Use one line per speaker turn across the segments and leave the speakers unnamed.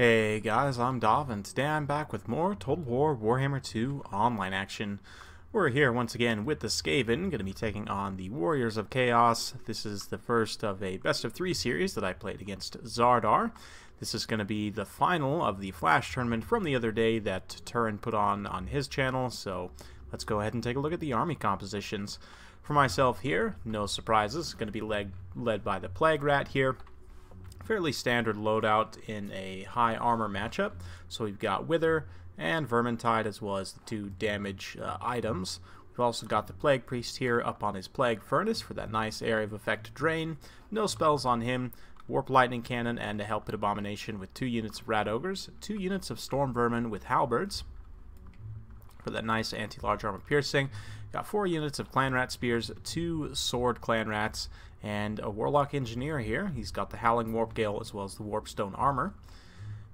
Hey guys, I'm Dov, and today I'm back with more Total War Warhammer 2 online action. We're here once again with the Skaven, going to be taking on the Warriors of Chaos. This is the first of a best of 3 series that I played against Zardar. This is going to be the final of the Flash tournament from the other day that Turin put on his channel, so let's go ahead and take a look at the army compositions. For myself here, no surprises, going to be led by the Plague Rat here. Fairly standard loadout in a high armor matchup. So we've got Wither and Vermintide as well as the 2 damage items. We've also got the Plague Priest here up on his Plague Furnace for that nice area of effect drain. No spells on him. Warp Lightning Cannon and a Hell Pit Abomination with 2 units of Rat Ogres, 2 units of Storm Vermin with Halberds for that nice anti-large armor piercing. Got 4 units of Clan Rat Spears, 2 Sword Clan Rats, and a Warlock Engineer here. He's got the Howling Warp Gale as well as the Warpstone Armor.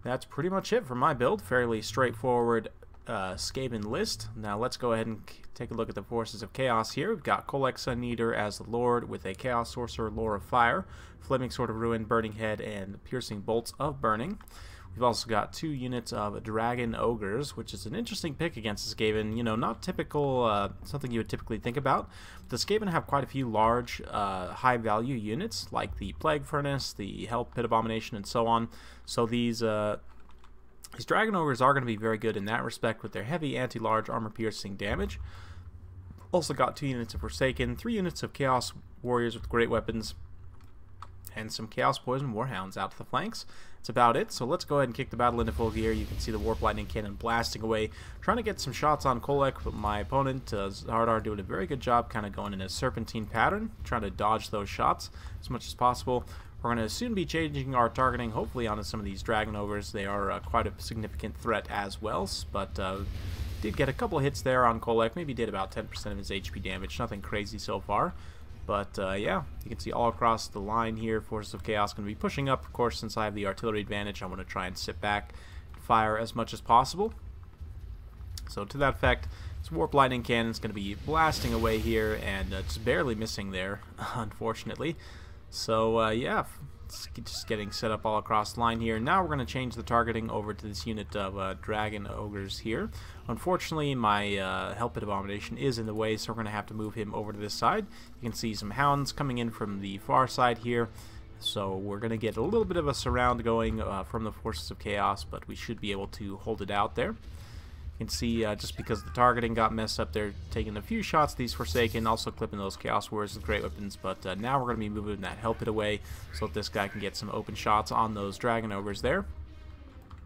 That's pretty much it for my build. Fairly straightforward Skaven list. Now let's go ahead and take a look at the Forces of Chaos here. We've got Kolek Sun Eater as the Lord with a Chaos Sorcerer, Lore of Fire, Flaming Sword of Ruin, Burning Head, and Piercing Bolts of Burning. We've also got 2 units of Dragon Ogres, which is an interesting pick against the Skaven. You know, not typical, something you would typically think about. The Skaven have quite a few large, high-value units, like the Plague Furnace, the Hell Pit Abomination, and so on. So these Dragon Ogres are going to be very good in that respect with their heavy anti-large armor-piercing damage. Also got 2 units of Forsaken, 3 units of Chaos Warriors with great weapons, and some Chaos Poison Warhounds out to the flanks. That's about it, so let's go ahead and kick the battle into full gear. You can see the Warp Lightning Cannon blasting away, trying to get some shots on Kolek, but my opponent, Zardar, doing a very good job kind of going in a serpentine pattern, trying to dodge those shots as much as possible. We're going to soon be changing our targeting, hopefully, onto some of these Dragon Ogres. They are quite a significant threat as well, but did get a couple of hits there on Kolek, maybe did about 10% of his HP damage, nothing crazy so far. But yeah, you can see all across the line here, Forces of Chaos going to be pushing up. Of course, since I have the artillery advantage, I want to try and sit back and fire as much as possible. So to that effect, this Warp Lightning Cannon is going to be blasting away here and just barely missing there, unfortunately. So yeah, it's just getting set up all across the line here. Now we're going to change the targeting over to this unit of Dragon Ogres here. Unfortunately, my Hell Pit Abomination is in the way, so we're going to have to move him over to this side. You can see some Hounds coming in from the far side here. So we're going to get a little bit of a surround going from the Forces of Chaos, but we should be able to hold it out there. You can see just because the targeting got messed up, they're taking a few shots, these Forsaken, also clipping those Chaos Warriors with great weapons, but now we're going to be moving that Hell Pit away so that this guy can get some open shots on those Dragon Ogres there.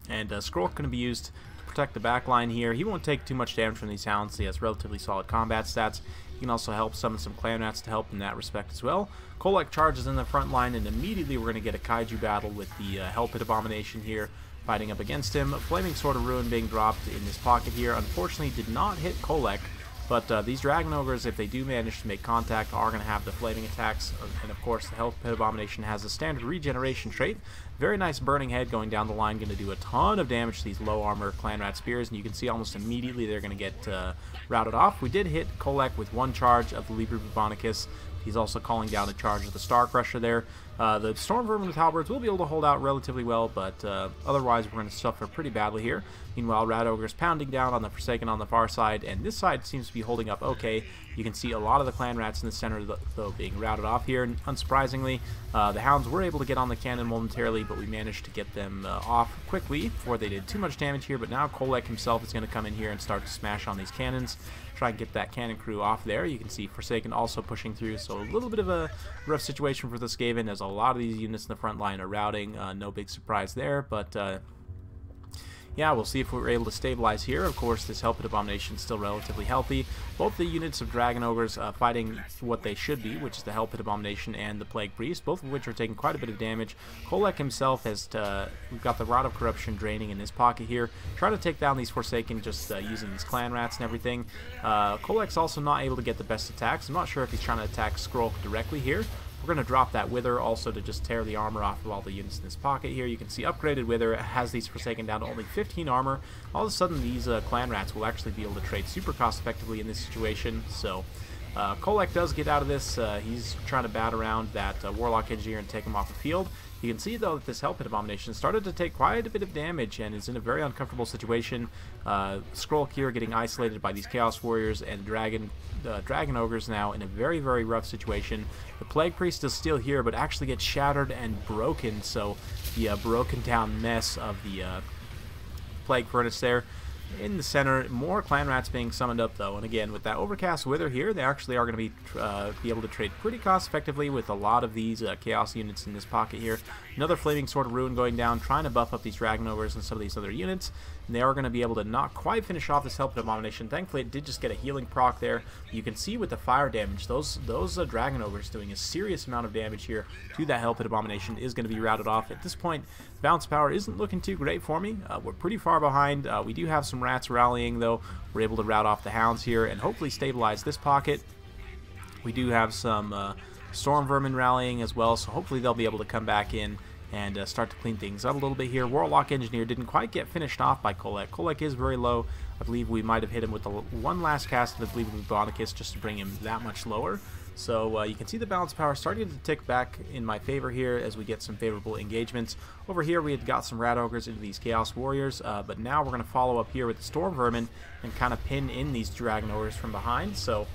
And Scroll going to be used to protect the back line here. He won't take too much damage from these Hounds. He has relatively solid combat stats. He can also help summon some Clan Rats to help in that respect as well. Kolek charges in the front line, and immediately we're going to get a Kaiju Battle with the Hell Pit Abomination here fighting up against him. Flaming Sword of Ruin being dropped in his pocket here. Unfortunately, did not hit Kolek, but these Dragon Ogres, if they do manage to make contact, are going to have the flaming attacks. And of course, the Hell Pit Abomination has a standard regeneration trait. Very nice Burning Head going down the line, going to do a ton of damage to these low armor Clan Rat Spears, and you can see almost immediately they're going to get routed off. We did hit Kolek with 1 charge of the Liber Bubonicus. He's also calling down a charge of the Star Crusher there. The Storm Vermin with Halberds will be able to hold out relatively well, but otherwise we're going to suffer pretty badly here. Meanwhile, Rat Ogre's pounding down on the Forsaken on the far side, and this side seems to be holding up okay. You can see a lot of the Clan Rats in the center, though, being routed off here. And unsurprisingly, the Hounds were able to get on the cannon momentarily, but we managed to get them off quickly before they did too much damage here. But now Kolek himself is going to come in here and start to smash on these cannons. Try and get that cannon crew off there. You can see Forsaken also pushing through, so a little bit of a rough situation for the Skaven as a lot of these units in the front line are routing. No big surprise there, but yeah, we'll see if we're able to stabilize here. Of course, this Hell Pit Abomination is still relatively healthy. Both the units of Dragon Ogres fighting what they should be, which is the Hell Pit Abomination and the Plague Priest, both of which are taking quite a bit of damage. Kolek himself has, we've got the Rod of Corruption draining in his pocket here. Trying to take down these Forsaken just using these Clan Rats and everything. Kolek's also not able to get the best attacks. I'm not sure if he's trying to attack Skrull directly here. We're going to drop that Wither also to just tear the armor off of all the units in this pocket here. You can see upgraded Wither has these Forsaken down to only 15 armor. All of a sudden, these Clan Rats will actually be able to trade super cost effectively in this situation. So Kolek does get out of this. He's trying to bat around that Warlock Engineer and take him off the field. You can see, though, that this Hell Pit Abomination started to take quite a bit of damage and is in a very uncomfortable situation. Skrulk here getting isolated by these Chaos Warriors and Dragon Ogres now in a very, very rough situation. The Plague Priest is still here, but actually gets shattered and broken, so the broken down mess of the Plague Furnace there. In the center, more clan rats being summoned up, though, and again, with that Overcast Wither here, they actually are going to be able to trade pretty cost effectively with a lot of these Chaos units in this pocket here. Another Flaming Sword of Ruin going down, trying to buff up these Dragon Ogres and some of these other units, and they are going to be able to not quite finish off this Hell Pit Abomination. Thankfully, it did just get a healing proc there. You can see with the fire damage, those Dragon Ogres doing a serious amount of damage here to that Hell Pit Abomination is going to be routed off. At this point, bounce power isn't looking too great for me. We're pretty far behind. We do have some rats rallying, though. We're able to rout off the hounds here and hopefully stabilize this pocket. We do have some storm vermin rallying as well, so hopefully they'll be able to come back in and start to clean things up a little bit here. Warlock Engineer didn't quite get finished off by Kolek. Kolek is very low. I believe we might have hit him with the one last cast of the Bleeding Bonicus just to bring him that much lower. So you can see the balance power starting to tick back in my favor here as we get some favorable engagements. Over here we had got some Rat Ogres into these Chaos Warriors, but now we're going to follow up here with the Storm Vermin and kind of pin in these Dragon Ogres from behind. So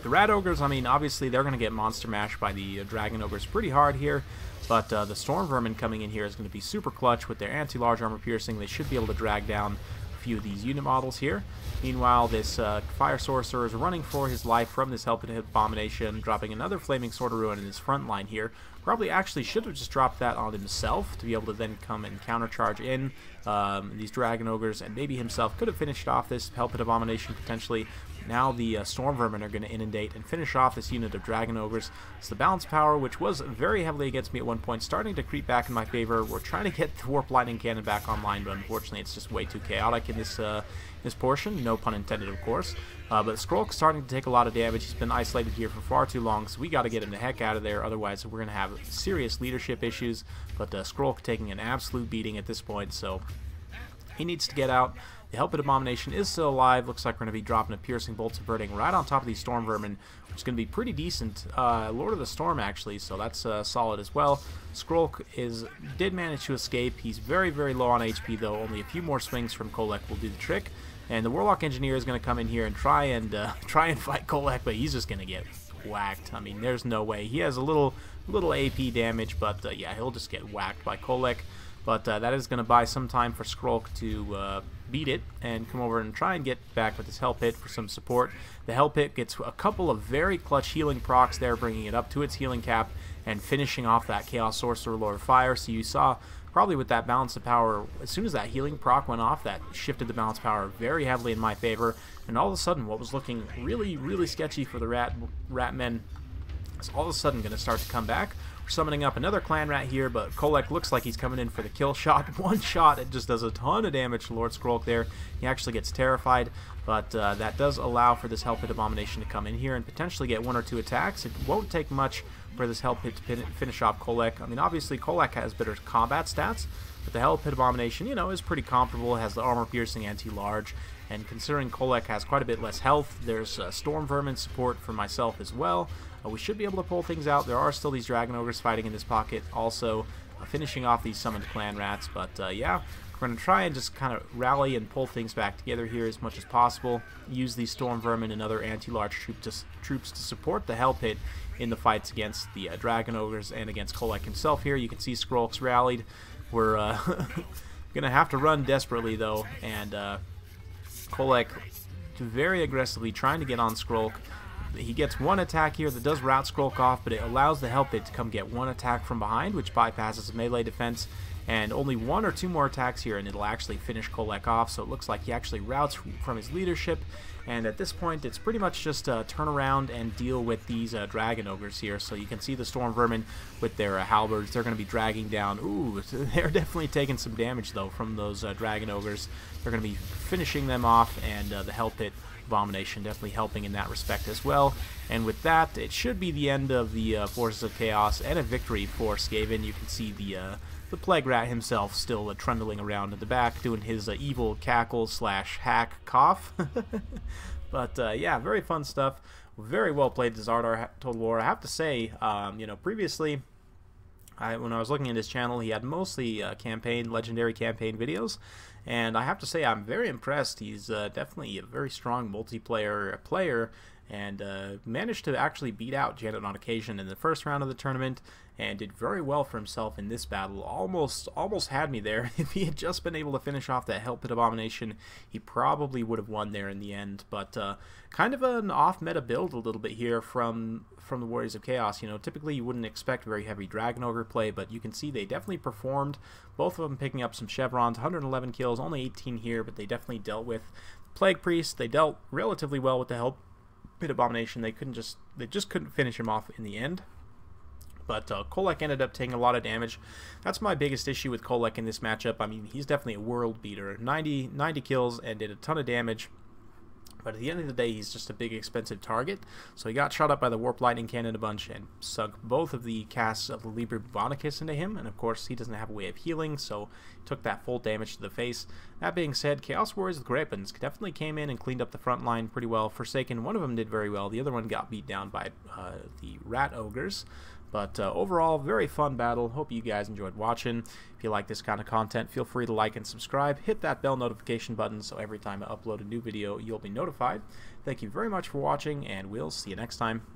the Rat Ogres, I mean, obviously they're going to get Monster Mashed by the Dragon Ogres pretty hard here, but the Storm Vermin coming in here is going to be super clutch with their anti-large armor piercing. They should be able to drag down a few of these unit models here. Meanwhile, this Fire Sorcerer is running for his life from this Hell Pit Abomination, dropping another Flaming Sword of Ruin in his front line here. Probably actually should have just dropped that on himself to be able to then come and countercharge in these Dragon Ogres, and maybe himself could have finished off this Hell Pit Abomination potentially. Now the Storm Vermin are going to inundate and finish off this unit of Dragon Ogres. So the balance power, which was very heavily against me at one point, starting to creep back in my favor. We're trying to get the Warp Lightning Cannon back online, but unfortunately it's just way too chaotic in this portion. No pun intended, of course. But Skrulk's starting to take a lot of damage. He's been isolated here for far too long, so we got to get him the heck out of there. Otherwise, we're going to have serious leadership issues. But Skrulk taking an absolute beating at this point, so he needs to get out. The Hell Pit Abomination is still alive. Looks like we're going to be dropping a Piercing Bolt Subverting right on top of these Storm Vermin, which is going to be pretty decent. Lord of the Storm, actually, so that's solid as well. Skrulk did manage to escape. He's very, very low on HP, though. Only a few more swings from Kolek will do the trick. And the Warlock Engineer is going to come in here and try and fight Kolek, but he's just going to get whacked. I mean, there's no way. He has a little AP damage, but yeah, he'll just get whacked by Kolek. But that is going to buy some time for Skrulk to beat it and come over and try and get back with his Hell Pit for some support. The Hell Pit gets a couple of very clutch healing procs there, bringing it up to its healing cap and finishing off that Chaos Sorcerer Lord of Fire. So you saw probably with that balance of power, as soon as that healing proc went off, that shifted the balance power very heavily in my favor. And all of a sudden, what was looking really, really sketchy for the rat men is all of a sudden going to start to come back. We're summoning up another clan rat here, but Kolek looks like he's coming in for the kill shot. One shot, it just does a ton of damage to Lord Skrulk there. He actually gets terrified, but that does allow for this Hell Pit Abomination to come in here and potentially get one or two attacks. It won't take much for this Hell Pit to finish off Kolek. I mean, obviously Kolek has better combat stats, but the Hell Pit Abomination, you know, is pretty comparable. It has the armor piercing anti-large, and considering Kolek has quite a bit less health, there's Storm Vermin support for myself as well. We should be able to pull things out. There are still these Dragon Ogres fighting in this pocket, also finishing off these summoned clan rats. But yeah, we're going to try and just kind of rally and pull things back together here as much as possible. Use these Storm Vermin and other anti-large troops to support the Hell Pit in the fights against the Dragon Ogres and against Kolek himself here. You can see Skrulk's rallied. We're going to have to run desperately, though, and Kolek very aggressively trying to get on Skrulk. He gets one attack here that does rout Skrulk off, but it allows the Hell Pit to come get one attack from behind, which bypasses melee defense, and only one or two more attacks here, and it'll actually finish Kolek off. So it looks like he actually routs from his leadership, and at this point, it's pretty much just turn around and deal with these Dragon Ogres here. So you can see the Storm Vermin with their halberds. They're going to be dragging down. Ooh, they're definitely taking some damage, though, from those Dragon Ogres. They're going to be finishing them off, and the Hell Pit Abomination definitely helping in that respect as well. And with that, it should be the end of the Forces of Chaos and a victory for Skaven. You can see the Plague Rat himself still trundling around in the back, doing his evil cackle / hack cough. But yeah, very fun stuff. Very well played, Zardar Total War. I have to say, you know, previously When I was looking at his channel, he had mostly legendary campaign videos, and I have to say I'm very impressed. He's definitely a very strong multiplayer player, and managed to actually beat out Janet on occasion in the first round of the tournament, and did very well for himself in this battle. Almost had me there. If he had just been able to finish off that Hell Pit Abomination, he probably would have won there in the end. But kind of an off-meta build a little bit here from the Warriors of Chaos. You know, typically you wouldn't expect very heavy Dragon Ogre play, but you can see they definitely performed. Both of them picking up some chevrons, 111 kills, only 18 here, but they definitely dealt with Plague Priest. They dealt relatively well with the Hell Pit Abomination. They just couldn't finish him off in the end. But Kolek ended up taking a lot of damage. That's my biggest issue with Kolek in this matchup. I mean, he's definitely a world beater. 90 kills and did a ton of damage. But at the end of the day, he's just a big, expensive target. So he got shot up by the Warp Lightning Cannon a bunch and sunk both of the casts of the Liber Bubonicus into him. And of course, he doesn't have a way of healing, so he took that full damage to the face. That being said, Chaos Warriors with Great Weapons definitely came in and cleaned up the front line pretty well. Forsaken, one of them did very well. The other one got beat down by the Rat Ogres. But overall, very fun battle. Hope you guys enjoyed watching. If you like this kind of content, feel free to like and subscribe. Hit that bell notification button so every time I upload a new video, you'll be notified. Thank you very much for watching, and we'll see you next time.